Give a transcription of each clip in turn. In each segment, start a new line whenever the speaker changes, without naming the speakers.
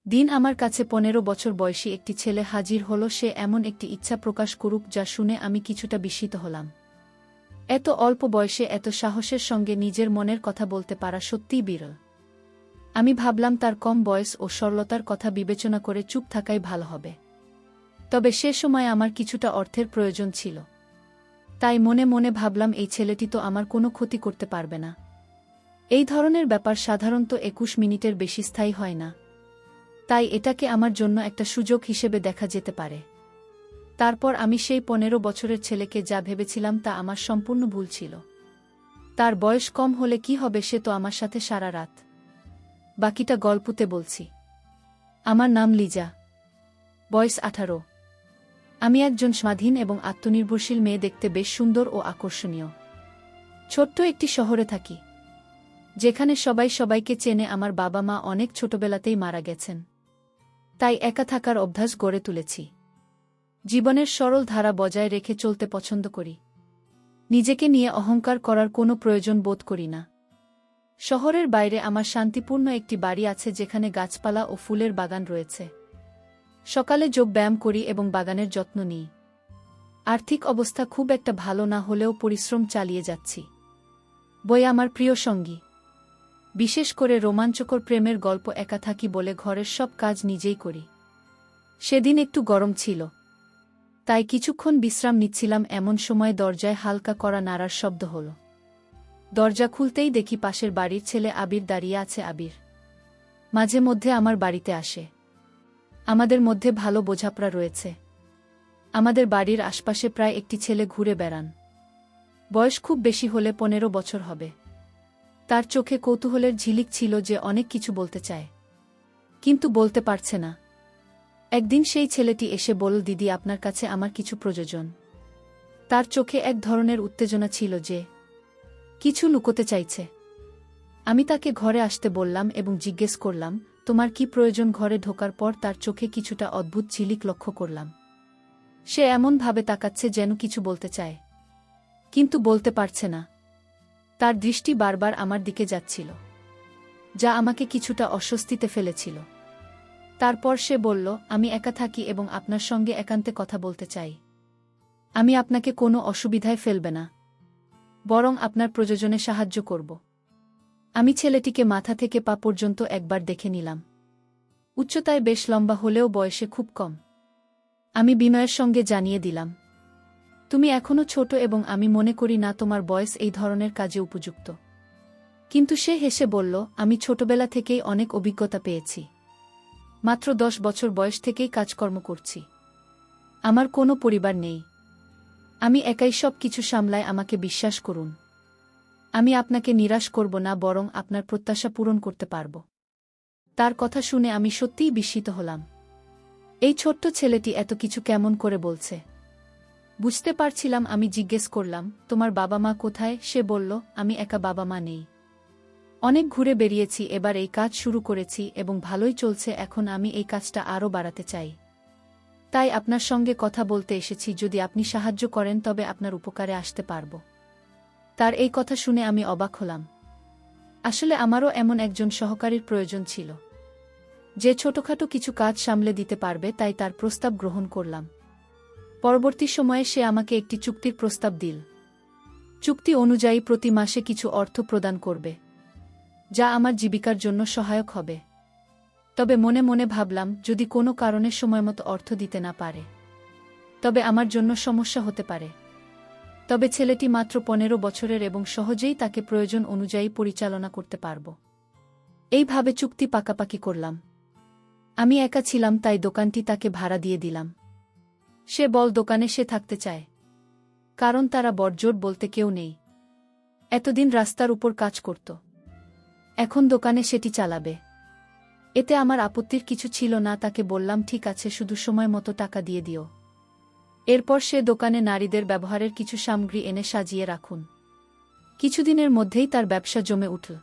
দিন আমার কাছে ১৫ বছর বয়সী একটি ছেলে হাজির হল। সে এমন একটি ইচ্ছা প্রকাশ করুক যা শুনে আমি কিছুটা বিস্মিত হলাম। এত অল্প বয়সে এত সাহসের সঙ্গে নিজের মনের কথা বলতে পারা সত্যিই বিরল। আমি ভাবলাম তার কম বয়স ও সরলতার কথা বিবেচনা করে চুপ থাকাই ভালো হবে। তবে সে সময় আমার কিছুটা অর্থের প্রয়োজন ছিল। তাই মনে মনে ভাবলাম এই ছেলেটি তো আমার কোনো ক্ষতি করতে পারবে না। এই ধরনের ব্যাপার সাধারণত ২১ মিনিটের বেশি স্থায়ী হয় না। তাই এটাকে আমার জন্য একটা সুযোগ হিসেবে দেখা যেতে পারে। তারপর আমি সেই ১৫ বছরের ছেলেকে যা ভেবেছিলাম তা আমার সম্পূর্ণ ভুল ছিল। তার বয়স কম হলে কি হবে, সে তো আমার সাথে সারা রাত। বাকিটা গল্পতে বলছি। আমার নাম লিজা। বয়স ১৮। আমি একজন স্বাধীন এবং আত্মনির্ভরশীল মেয়ে, দেখতে বেশ সুন্দর ও আকর্ষণীয়। ছোট্ট একটি শহরে থাকি, যেখানে সবাই সবাইকে চেনে। আমার বাবা মা অনেক ছোটবেলাতেই মারা গেছেন, তাই একা থাকার অভ্যাস গড়ে তুলেছি। জীবনের সরল ধারা বজায় রেখে চলতে পছন্দ করি। নিজেকে নিয়ে অহংকার করার কোনো প্রয়োজন বোধ করি না। শহরের বাইরে আমার শান্তিপূর্ণ একটি বাড়ি আছে, যেখানে গাছপালা ও ফুলের বাগান রয়েছে। সকালে যোগ ব্যায়াম করি এবং বাগানের যত্ন নিই। আর্থিক অবস্থা খুব একটা ভালো না হলেও পরিশ্রম চালিয়ে যাচ্ছি। বই আমার প্রিয় সঙ্গী। বিশেষ করে রোমাঞ্চকর প্রেমের গল্প। একা থাকি বলে ঘরের সব কাজ নিজেই করি। সেদিন একটু গরম ছিল, তাই কিছুক্ষণ বিশ্রাম নিচ্ছিলাম। এমন সময় দরজায় হালকা করা নাড়ার শব্দ হল। দরজা খুলতেই দেখি পাশের বাড়ির ছেলে আবির দাঁড়িয়ে আছে। আবির মাঝে মধ্যে আমার বাড়িতে আসে। আমাদের মধ্যে ভালো বোঝাপড়া রয়েছে। আমাদের বাড়ির আশপাশে প্রায় একটি ছেলে ঘুরে বেড়ান। বয়স খুব বেশি হলে ১৫ বছর হবে। তার চোখে কৌতূহলের ঝিলিক ছিল, যে অনেক কিছু বলতে চায়, কিন্তু বলতে পারছে না। একদিন সেই ছেলেটি এসে বলল, দিদি, আপনার কাছে আমার কিছু প্রয়োজন। তার চোখে এক ধরনের উত্তেজনা ছিল, যে কিছু লুকোতে চাইছে। আমি তাকে ঘরে আসতে বললাম এবং জিজ্ঞেস করলাম, তোমার কি প্রয়োজন? ঘরে ঢোকার পর তার চোখে কিছুটা অদ্ভুত ঝিলিক লক্ষ্য করলাম। সে এমনভাবে তাকাচ্ছে যেন কিছু বলতে চায়, কিন্তু বলতে পারছে না। তার দৃষ্টি বারবার আমার দিকে যাচ্ছিল, যা আমাকে কিছুটা অস্বস্তিতে ফেলেছিল। তারপর সে বলল, আমি একা থাকি এবং আপনার সঙ্গে একান্তে কথা বলতে চাই। আমি আপনাকে কোনো অসুবিধায় ফেলবে না, বরং আপনার প্রয়োজনে সাহায্য করব। আমি ছেলেটিকে মাথা থেকে পা পর্যন্ত একবার দেখে নিলাম। উচ্চতায় বেশ লম্বা হলেও বয়সে খুব কম। আমি বিনয়ের সঙ্গে জানিয়ে দিলাম, তুমি এখনো ছোট এবং আমি মনে করি না তোমার বয়স এই ধরনের কাজে উপযুক্ত। কিন্তু সে হেসে বলল, আমি ছোটবেলা থেকেই অনেক অভিজ্ঞতা পেয়েছি। মাত্র ১০ বছর বয়স থেকেই কাজকর্ম করছি। আমার কোনো পরিবার নেই। আমি একাই সব কিছু সামলাই। আমাকে বিশ্বাস করুন। আমি আপনাকে নিরাশ করব না, বরং আপনার প্রত্যাশা পূরণ করতে পারব। তার কথা শুনে আমি সত্যিই বিস্মিত হলাম। এই ছোট্ট ছেলেটি এত কিছু কেমন করে বলছে? বুঝতে পারছিলাম। আমি জিজ্ঞেস করলাম, তোমার বাবা মা কোথায়? সে বলল, আমি একা, বাবা মা নেই। অনেক ঘুরে বেরিয়েছি, এবার এই কাজ শুরু করেছি এবং ভালোই চলছে। এখন আমি এই কাজটা আরও বাড়াতে চাই। তাই আপনার সঙ্গে কথা বলতে এসেছি। যদি আপনি সাহায্য করেন তবে আপনার উপকারে আসতে পারব। তার এই কথা শুনে আমি অবাক হলাম। আসলে আমারও এমন একজন সহকারীর প্রয়োজন ছিল, যে ছোটখাটো কিছু কাজ সামলে দিতে পারবে। তাই তার প্রস্তাব গ্রহণ করলাম। পরবর্তী সময়ে সে আমাকে একটি চুক্তির প্রস্তাব দিল। চুক্তি অনুযায়ী প্রতি মাসে কিছু অর্থ প্রদান করবে, যা আমার জীবিকার জন্য সহায়ক হবে। তবে মনে মনে ভাবলাম, যদি কোনো কারণে সময়মতো অর্থ দিতে না পারে, তবে আমার জন্য সমস্যা হতে পারে। তবে ছেলেটি মাত্র ১৫ বছরের এবং সহজেই তাকে প্রয়োজন অনুযায়ী পরিচালনা করতে পারব। এইভাবে চুক্তি পাকাপাকি করলাম। আমি একা ছিলাম, তাই দোকানটি তাকে ভাড়া দিয়ে দিলাম। সে বল দোকানে সে থাকতে চায়, কারণ তারা বড়জোর বলতে কেউ নেই। এতদিন রাস্তার উপর কাজ করত, এখন দোকানে সেটি চালাবে। এতে আমার আপত্তির কিছু ছিল না। তাকে বললাম, ঠিক আছে, শুধু সময় মতো টাকা দিয়ে দিও। এরপর সে দোকানে নারীদের ব্যবহারের কিছু সামগ্রী এনে সাজিয়ে রাখুন। কিছুদিনের মধ্যেই তার ব্যবসা জমে উঠল।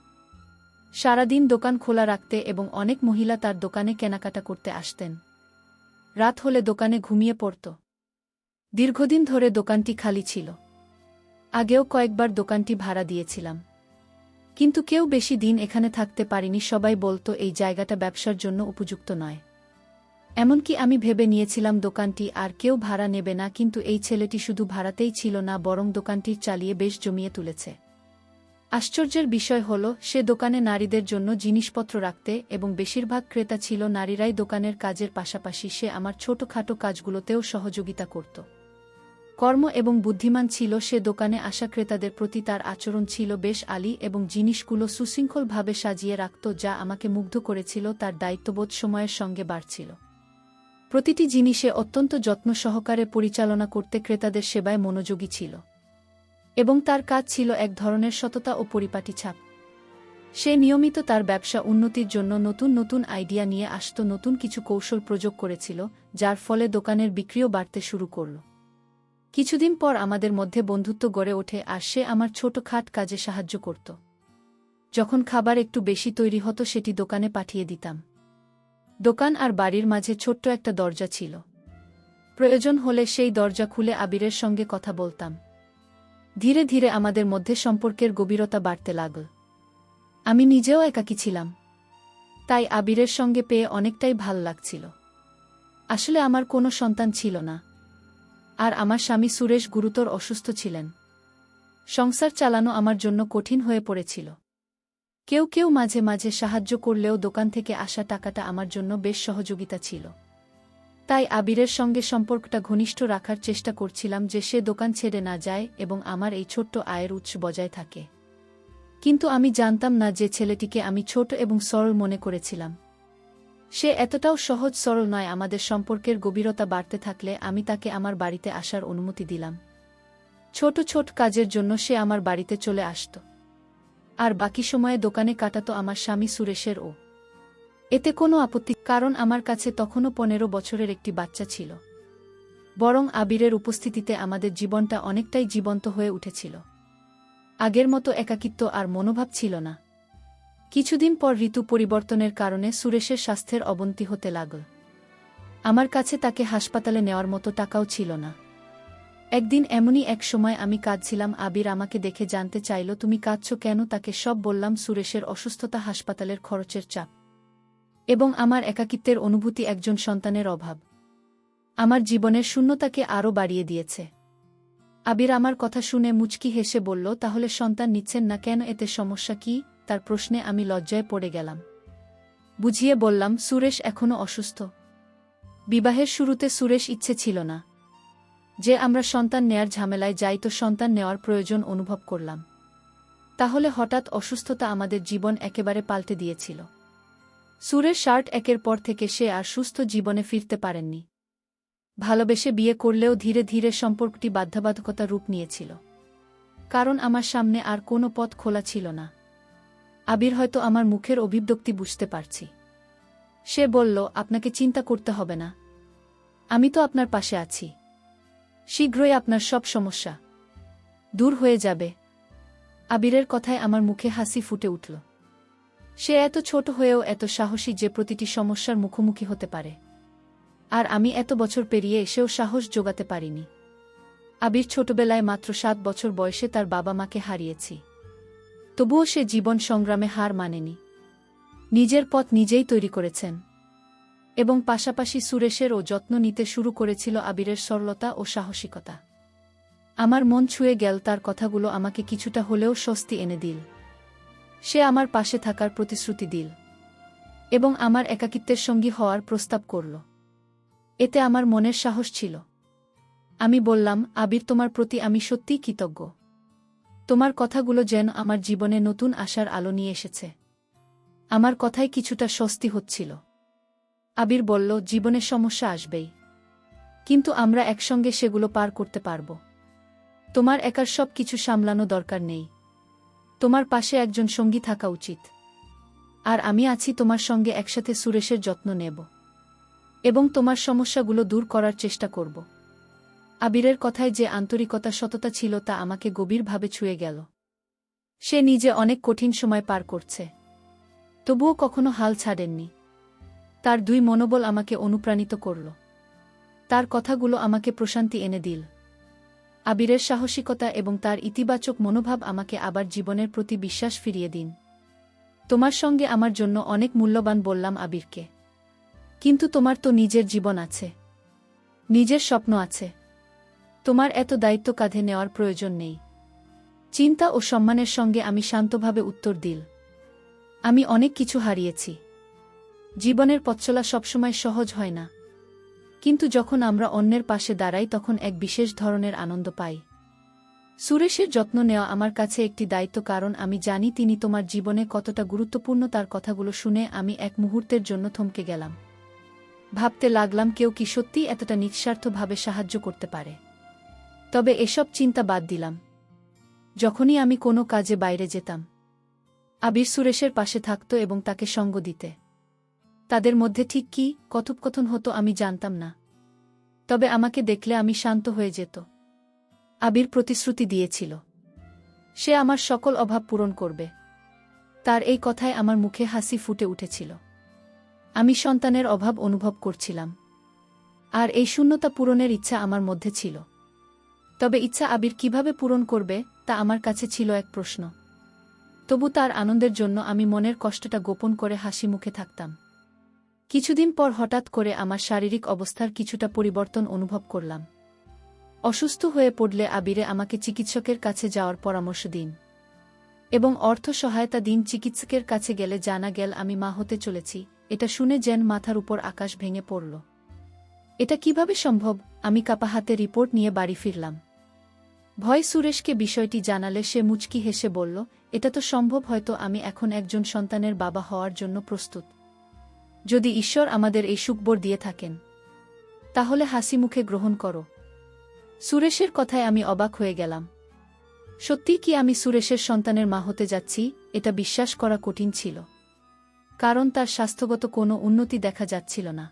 সারাদিন দোকান খোলা রাখতে এবং অনেক মহিলা তার দোকানে কেনাকাটা করতে আসতেন। রাত হলে দোকানে ঘুমিয়ে পড়ত। দীর্ঘদিন ধরে দোকানটি খালি ছিল। আগেও কয়েকবার দোকানটি ভাড়া দিয়েছিলাম, কিন্তু কেউ বেশি দিন এখানে থাকতে পারেনি, সবাই বলতো এই জায়গাটা ব্যবসার জন্য উপযুক্ত নয়। এমনকি আমি ভেবে নিয়েছিলাম দোকানটি আর কেউ ভাড়া নেবে না, কিন্তু এই ছেলেটি শুধু ভাড়াতেই ছিল না, বরং দোকানটির চালিয়ে বেশ জমিয়ে তুলেছে। আশ্চর্যের বিষয় হল, সে দোকানে নারীদের জন্য জিনিসপত্র রাখতে এবং বেশিরভাগ ক্রেতা ছিল নারীরাই। দোকানের কাজের পাশাপাশি সে আমার ছোটখাটো কাজগুলোতেও সহযোগিতা করত। কর্ম এবং বুদ্ধিমান ছিল সে। দোকানে আসা ক্রেতাদের প্রতি তার আচরণ ছিল বেশ আলী এবং জিনিসগুলো সুশৃঙ্খলভাবে সাজিয়ে রাখত, যা আমাকে মুগ্ধ করেছিল। তার দায়িত্ববোধ সময়ের সঙ্গে বাড়ছিল। প্রতিটি জিনিসে অত্যন্ত যত্ন সহকারে পরিচালনা করতে ক্রেতাদের সেবায় মনোযোগী ছিল। এবং তার কাজ ছিল এক ধরনের সততা ও পরিপাটি ছাপ। সে নিয়মিত তার ব্যবসা উন্নতির জন্য নতুন নতুন আইডিয়া নিয়ে আসত, নতুন কিছু কৌশল প্রয়োগ করেছিল, যার ফলে দোকানের বিক্রিও বাড়তে শুরু করল। কিছুদিন পর আমাদের মধ্যে বন্ধুত্ব গড়ে ওঠে আর সে আমার ছোটখাট কাজে সাহায্য করত। যখন খাবার একটু বেশি তৈরি হতো সেটি দোকানে পাঠিয়ে দিতাম। দোকান আর বাড়ির মাঝে ছোট্ট একটা দরজা ছিল। প্রয়োজন হলে সেই দরজা খুলে আবিরের সঙ্গে কথা বলতাম। ধীরে ধীরে আমাদের মধ্যে সম্পর্কের গভীরতা বাড়তে লাগল। আমি নিজেও একাকী ছিলাম, তাই আবিরের সঙ্গে পেয়ে অনেকটাই ভাল লাগছিল। আসলে আমার কোনো সন্তান ছিল না, আর আমার স্বামী সুরেশ গুরুতর অসুস্থ ছিলেন। সংসার চালানো আমার জন্য কঠিন হয়ে পড়েছিল। কেউ কেউ মাঝে মাঝে সাহায্য করলেও দোকান থেকে আসা টাকাটা আমার জন্য বেশ সহযোগিতা ছিল। তাই আবিরের সঙ্গে সম্পর্কটা ঘনিষ্ঠ রাখার চেষ্টা করছিলাম, যে সে দোকান ছেড়ে না যায় এবং আমার এই ছোট্ট আয়ের উৎস বজায় থাকে। কিন্তু আমি জানতাম না যে ছেলেটিকে আমি ছোট এবং সরল মনে করেছিলাম, সে এতটাও সহজ সরল নয়। আমাদের সম্পর্কের গভীরতা বাড়তে থাকলে আমি তাকে আমার বাড়িতে আসার অনুমতি দিলাম। ছোট ছোট কাজের জন্য সে আমার বাড়িতে চলে আসত, আর বাকি সময়ে দোকানে কাটাতো আমার স্বামী সুরেশের। এতে কোনো আপত্তি, কারণ আমার কাছে তখনও 15 বছরের একটি বাচ্চা ছিল। বরং আবিরের উপস্থিতিতে আমাদের জীবনটা অনেকটাই জীবন্ত হয়ে উঠেছিল। আগের মতো একাকিত্ব আর মনোভাব ছিল না। কিছুদিন পর ঋতু পরিবর্তনের কারণে সুরেশের স্বাস্থ্যের অবনতি হতে লাগল। আমার কাছে তাকে হাসপাতালে নেওয়ার মতো টাকাও ছিল না। একদিন এমনই এক সময় আমি কাঁদছিলাম। আবির আমাকে দেখে জানতে চাইল, তুমি কাঁদছ কেন? তাকে সব বললাম, সুরেশের অসুস্থতা, হাসপাতালের খরচের চাপ এবং আমার একাকিত্বের অনুভূতি, একজন সন্তানের অভাব আমার জীবনের শূন্যতাকে আরও বাড়িয়ে দিয়েছে। আবির আমার কথা শুনে মুচকি হেসে বলল, তাহলে সন্তান নিচ্ছেন না কেন? এতে সমস্যা কি? তার প্রশ্নে আমি লজ্জায় পড়ে গেলাম। বুঝিয়ে বললাম, সুরেশ এখনও অসুস্থ। বিবাহের শুরুতে সুরেশ ইচ্ছে ছিল না যে আমরা সন্তান নেয়ার ঝামেলায় যাই, তো সন্তান নেওয়ার প্রয়োজন অনুভব করলাম। তাহলে হঠাৎ অসুস্থতা আমাদের জীবন একেবারে পাল্টে দিয়েছিল। সুরেশ একের পর থেকে সে আর সুস্থ জীবনে ফিরতে পারেননি। ভালোবেসে বিয়ে করলেও ধীরে ধীরে সম্পর্কটি বাধ্যবাধকতা রূপ নিয়েছিল, কারণ আমার সামনে আর কোনো পথ খোলা ছিল না। আবির হয়তো আমার মুখের অভিব্যক্তি বুঝতে পারছি। সে বলল, আপনাকে চিন্তা করতে হবে না, আমি তো আপনার পাশে আছি। শীঘ্রই আপনার সব সমস্যা দূর হয়ে যাবে। আবিরের কথায় আমার মুখে হাসি ফুটে উঠল। সে এত ছোট হয়েও এত সাহসী যে প্রতিটি সমস্যার মুখোমুখি হতে পারে, আর আমি এত বছর পেরিয়ে এসেও সাহস জোগাতে পারিনি। আবির ছোটবেলায় মাত্র 7 বছর বয়সে তার বাবা মাকে হারিয়েছি। তবুও সে জীবন সংগ্রামে হার মানেনি। নিজের পথ নিজেই তৈরি করেছেন এবং পাশাপাশি সুরেশেরও যত্ন নিতে শুরু করেছিল। আবিরের সরলতা ও সাহসিকতা আমার মন ছুঁয়ে গেল। তার কথাগুলো আমাকে কিছুটা হলেও স্বস্তি এনে দিল। সে আমার পাশে থাকার প্রতিশ্রুতি দিল এবং আমার একাকিত্বের সঙ্গী হওয়ার প্রস্তাব করল। এতে আমার মনের সাহস ছিল। আমি বললাম, আবির, তোমার প্রতি আমি সত্যিই কৃতজ্ঞ। তোমার কথাগুলো যেন আমার জীবনে নতুন আশার আলো নিয়ে এসেছে। আমার কথায় কিছুটা স্বস্তি হচ্ছিল। আবির বলল, জীবনে সমস্যা আসবেই, কিন্তু আমরা একসঙ্গে সেগুলো পার করতে পারব। তোমার একার সব কিছু সামলানো দরকার নেই। তোমার পাশে একজন সঙ্গী থাকা উচিত। আর আমি আছি তোমার সঙ্গে, একসাথে সুরেশের যত্ন নেব এবং তোমার সমস্যাগুলো দূর করার চেষ্টা করব। আবিরের কথায় যে আন্তরিকতা, সততা ছিল, তা আমাকে গভীরভাবে ছুঁয়ে গেল। সে নিজে অনেক কঠিন সময় পার করছে, তবুও কখনো হাল ছাড়েননি। তার দুই মনোবল আমাকে অনুপ্রাণিত করল। তার কথাগুলো আমাকে প্রশান্তি এনে দিল। আবিরের সাহসিকতা এবং তার ইতিবাচক মনোভাব আমাকে আবার জীবনের প্রতি বিশ্বাস ফিরিয়ে দিন। তোমার সঙ্গে আমার জন্য অনেক মূল্যবান বললাম আবিরকে। কিন্তু তোমার তো নিজের জীবন আছে, নিজের স্বপ্ন আছে। তোমার এত দায়িত্ব কাঁধে নেওয়ার প্রয়োজন নেই। চিন্তা ও সম্মানের সঙ্গে আমি শান্তভাবে উত্তর দিল, আমি অনেক কিছু হারিয়েছি। জীবনের পথচলা সবসময় সহজ হয় না, কিন্তু যখন আমরা অন্যের পাশে দাঁড়াই তখন এক বিশেষ ধরনের আনন্দ পাই। সুরেশের যত্ন নেওয়া আমার কাছে একটি দায়িত্ব, কারণ আমি জানি তিনি তোমার জীবনে কতটা গুরুত্বপূর্ণ। তার কথাগুলো শুনে আমি এক মুহূর্তের জন্য থমকে গেলাম। ভাবতে লাগলাম, কেউ কি সত্যিই এতটা নিঃস্বার্থভাবে সাহায্য করতে পারে? তবে এসব চিন্তা বাদ দিলাম। যখনই আমি কোনো কাজে বাইরে যেতাম, আবির সুরেশের পাশে থাকত এবং তাকে সঙ্গ দিতে। তাদের মধ্যে ঠিক কী কথোপকথন হতো আমি জানতাম না, তবে আমাকে দেখলে আমি শান্ত হয়ে যেত। আবির প্রতিশ্রুতি দিয়েছিল, সে আমার সকল অভাব পূরণ করবে। তার এই কথায় আমার মুখে হাসি ফুটে উঠেছিল। আমি সন্তানের অভাব অনুভব করছিলাম, আর এই শূন্যতা পূরণের ইচ্ছা আমার মধ্যে ছিল। তবে ইচ্ছা আবির কিভাবে পূরণ করবে তা আমার কাছে ছিল এক প্রশ্ন। তবু তার আনন্দের জন্য আমি মনের কষ্টটা গোপন করে হাসি মুখে থাকতাম। কিছুদিন পর হঠাৎ করে আমার শারীরিক অবস্থার কিছুটা পরিবর্তন অনুভব করলাম। অসুস্থ হয়ে পড়লে আবিরে আমাকে চিকিৎসকের কাছে যাওয়ার পরামর্শ দিন এবং অর্থ সহায়তা দিন। চিকিৎসকের কাছে গেলে জানা গেল আমি মা হতে চলেছি। এটা শুনে যেন মাথার উপর আকাশ ভেঙে পড়ল। এটা কিভাবে সম্ভব? আমি কাঁপা হাতে রিপোর্ট নিয়ে বাড়ি ফিরলাম। ভয় সুরেশকে বিষয়টি জানালে সে মুচকি হেসে বলল, এটা তো সম্ভব, হয়তো আমি এখন একজন সন্তানের বাবা হওয়ার জন্য প্রস্তুত। যদি ঈশ্বর আমাদের এই সুখবর দিয়ে থাকেন, তাহলে হাসি মুখে গ্রহণ করো। সুরেশের কথায় আমি অবাক হয়ে গেলাম। সত্যি কি আমি সুরেশের সন্তানের মা হতে যাচ্ছি? এটা বিশ্বাস করা কঠিন ছিল, কারণ তার স্বাস্থ্যগত কোনো উন্নতি দেখা যাচ্ছিল না।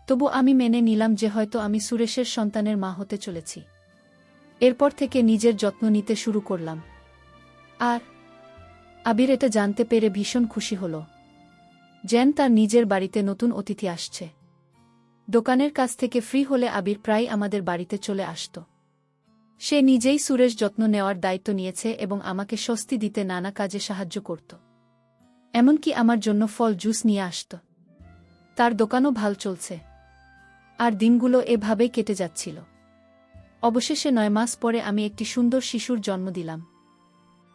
তবু আমি মেনে নিলাম যে হয়তো আমি সুরেশের সন্তানের মা হতে চলেছি। এরপর থেকে নিজের যত্ন নিতে শুরু করলাম। আর আবির এটা জানতে পেরে ভীষণ খুশি হল, যেন তার নিজের বাড়িতে নতুন অতিথি আসছে। দোকানের কাছ থেকে ফ্রি হলে আবির প্রায় আমাদের বাড়িতে চলে আসত। সে নিজেই সুরেশ যত্ন নেওয়ার দায়িত্ব নিয়েছে এবং আমাকে স্বস্তি দিতে নানা কাজে সাহায্য করত। এমনকি আমার জন্য ফল জুস নিয়ে আসত। তার দোকানও ভাল চলছে, আর দিনগুলো এভাবেই কেটে যাচ্ছিল। অবশেষে 9 মাস পরে আমি একটি সুন্দর শিশুর জন্ম দিলাম।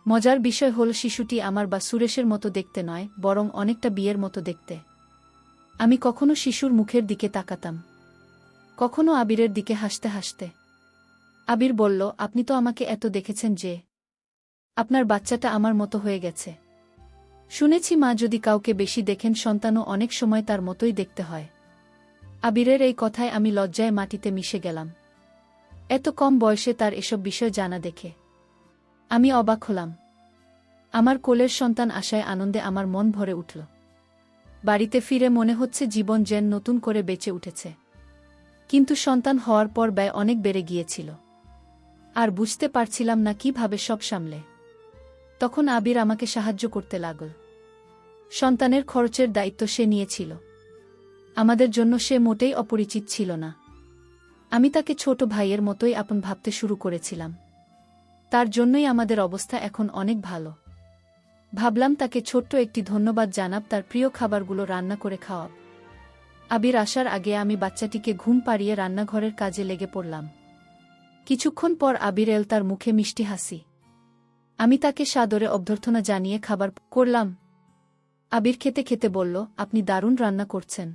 মজার বিষয় হল, শিশুটি আমার বা সুরেশের মতো দেখতে নয়, বরং অনেকটা বিয়ের মতো দেখতে। আমি কখনো শিশুর মুখের দিকে তাকাতাম, কখনো আবিরের দিকে হাসতে হাসতে। আবির বলল, আপনি তো আমাকে এত দেখেছেন যে আপনার বাচ্চাটা আমার মতো হয়ে গেছে। শুনেছি মা যদি কাউকে বেশি দেখেন, সন্তানও অনেক সময় তার মতোই দেখতে হয়। আবিরের এই কথায় আমি লজ্জায় মাটিতে মিশে গেলাম। এত কম বয়সে তার এসব বিষয় জানা দেখে আমি অবাক হলাম। আমার কোলের সন্তান আশায় আনন্দে আমার মন ভরে উঠল। বাড়িতে ফিরে মনে হচ্ছে জীবন যেন নতুন করে বেঁচে উঠেছে। কিন্তু সন্তান হওয়ার পর ব্যয় অনেক বেড়ে গিয়েছিল, আর বুঝতে পারছিলাম না কিভাবে সব সামলে। তখন আবির আমাকে সাহায্য করতে লাগল। সন্তানের খরচের দায়িত্ব সে নিয়েছিল। আমাদের জন্য সে মোটেই অপরিচিত ছিল না। আমি তাকে ছোট ভাইয়ের মতোই আপন ভাবতে শুরু করেছিলাম। তার জন্যই আমাদের অবস্থা এখন অনেক ভালো। ভাবলাম তাকে ছোট্ট একটি ধন্যবাদ জানাব, তার প্রিয় খাবারগুলো রান্না করে খাওয়াব। আবির আসার আগে আমি বাচ্চাটিকে ঘুম পাড়িয়ে রান্নাঘরের কাজে লেগে পড়লাম। কিছুক্ষণ পর আবির এল, তার মুখে মিষ্টি হাসি। আমি তাকে সাদরে অভ্যর্থনা জানিয়ে খাবার করলাম। আবির খেতে খেতে বলল, আপনি দারুণ রান্না করছেন।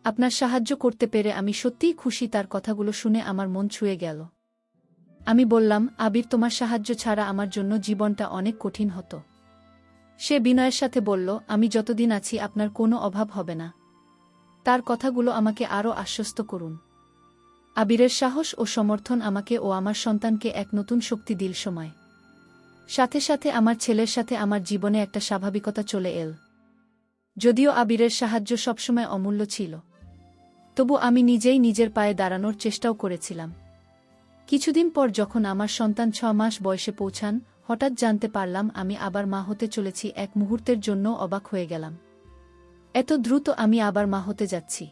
আপনার সাহায্য করতে পেরে আমি সত্যিই খুশি। তার কথাগুলো শুনে আমার মন ছুঁয়ে গেল। আমি বললাম, আবির, তোমার সাহায্য ছাড়া আমার জন্য জীবনটা অনেক কঠিন হতো। সে বিনয়ের সাথে বলল, আমি যতদিন আছি আপনার কোনো অভাব হবে না। তার কথাগুলো আমাকে আরও আশ্বস্ত করুন। আবিরের সাহস ও সমর্থন আমাকে ও আমার সন্তানকে এক নতুন শক্তি দিল। সময় সাথে সাথে আমার ছেলের সাথে আমার জীবনে একটা স্বাভাবিকতা চলে এল। যদিও আবিরের সাহায্য সবসময় অমূল্য ছিল, তবু আমি নিজেই নিজের পায়ে দাঁড়ানোর চেষ্টাও করেছিলাম। কিছুদিন পর যখন আমার সন্তান 6 মাস বয়সে পৌঁছান, হঠাৎ জানতে পারলাম আমি আবার মা হতে চলেছি। এক মুহূর্তের জন্য অবাক হয়ে গেলাম। এত দ্রুত আমি আবার মা হতে যাচ্ছি।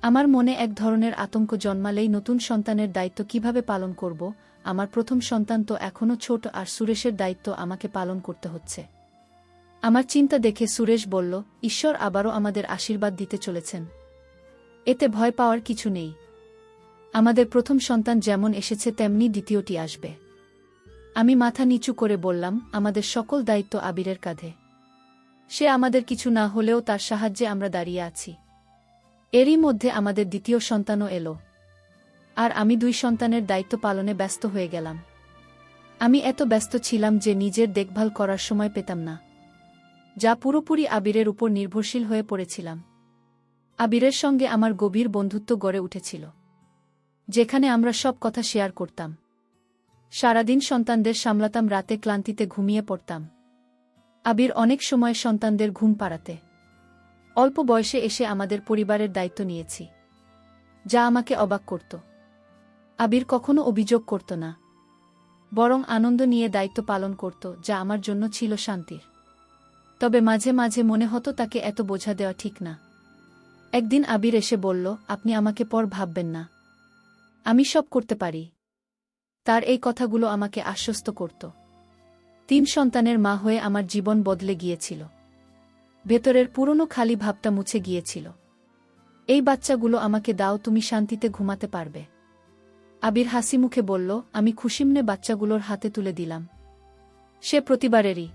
আমার মনে এক ধরনের আতঙ্ক জন্মালেই নতুন সন্তানের দায়িত্ব কিভাবে পালন করব। আমার প্রথম সন্তান তো এখনও ছোট, আর সুরেশের দায়িত্ব আমাকে পালন করতে হচ্ছে। আমার চিন্তা দেখে সুরেশ বলল, ঈশ্বর আবারও আমাদের আশীর্বাদ দিতে চলেছেন। এতে ভয় পাওয়ার কিছু নেই। আমাদের প্রথম সন্তান যেমন এসেছে তেমনি দ্বিতীয়টি আসবে। আমি মাথা নিচু করে বললাম, আমাদের সকল দায়িত্ব আবিরের কাঁধে। সে আমাদের কিছু না হলেও তার সাহায্যে আমরা দাঁড়িয়ে আছি। এরই মধ্যে আমাদের দ্বিতীয় সন্তানও এলো, আর আমি 2 সন্তানের দায়িত্ব পালনে ব্যস্ত হয়ে গেলাম। আমি এত ব্যস্ত ছিলাম যে নিজের দেখভাল করার সময় পেতাম না, যা পুরোপুরি আবিরের উপর নির্ভরশীল হয়ে পড়েছিলাম। আবিরের সঙ্গে আমার গভীর বন্ধুত্ব গড়ে উঠেছিল, যেখানে আমরা সব কথা শেয়ার করতাম। সারাদিন সন্তানদের সামলাতাম, রাতে ক্লান্তিতে ঘুমিয়ে পড়তাম। আবির অনেক সময় সন্তানদের ঘুম পাড়াতে। অল্প বয়সে এসে আমাদের পরিবারের দায়িত্ব নিয়েছি, যা আমাকে অবাক করত। আবির কখনো অভিযোগ করত না, বরং আনন্দ নিয়ে দায়িত্ব পালন করত, যা আমার জন্য ছিল শান্তির। তবে মাঝে মাঝে মনে হতো তাকে এত বোঝা দেওয়া ঠিক না। একদিন আবির এসে বলল, আপনি আমাকে পর ভাববেন না, আমি সব করতে পারি। তার এই কথাগুলো আমাকে আশ্বস্ত করত। 3 সন্তানের মা হয়ে আমার জীবন বদলে গিয়েছিল। ভেতরের পুরনো খালি ভাবটা মুছে গিয়েছিল। এই বাচ্চাগুলো আমাকে দাও, তুমি শান্তিতে ঘুমাতে পারবে। আবির হাসি মুখে বলল, আমি খুশিমনে বাচ্চাগুলোর হাতে তুলে দিলাম। সে প্রতিবারেরই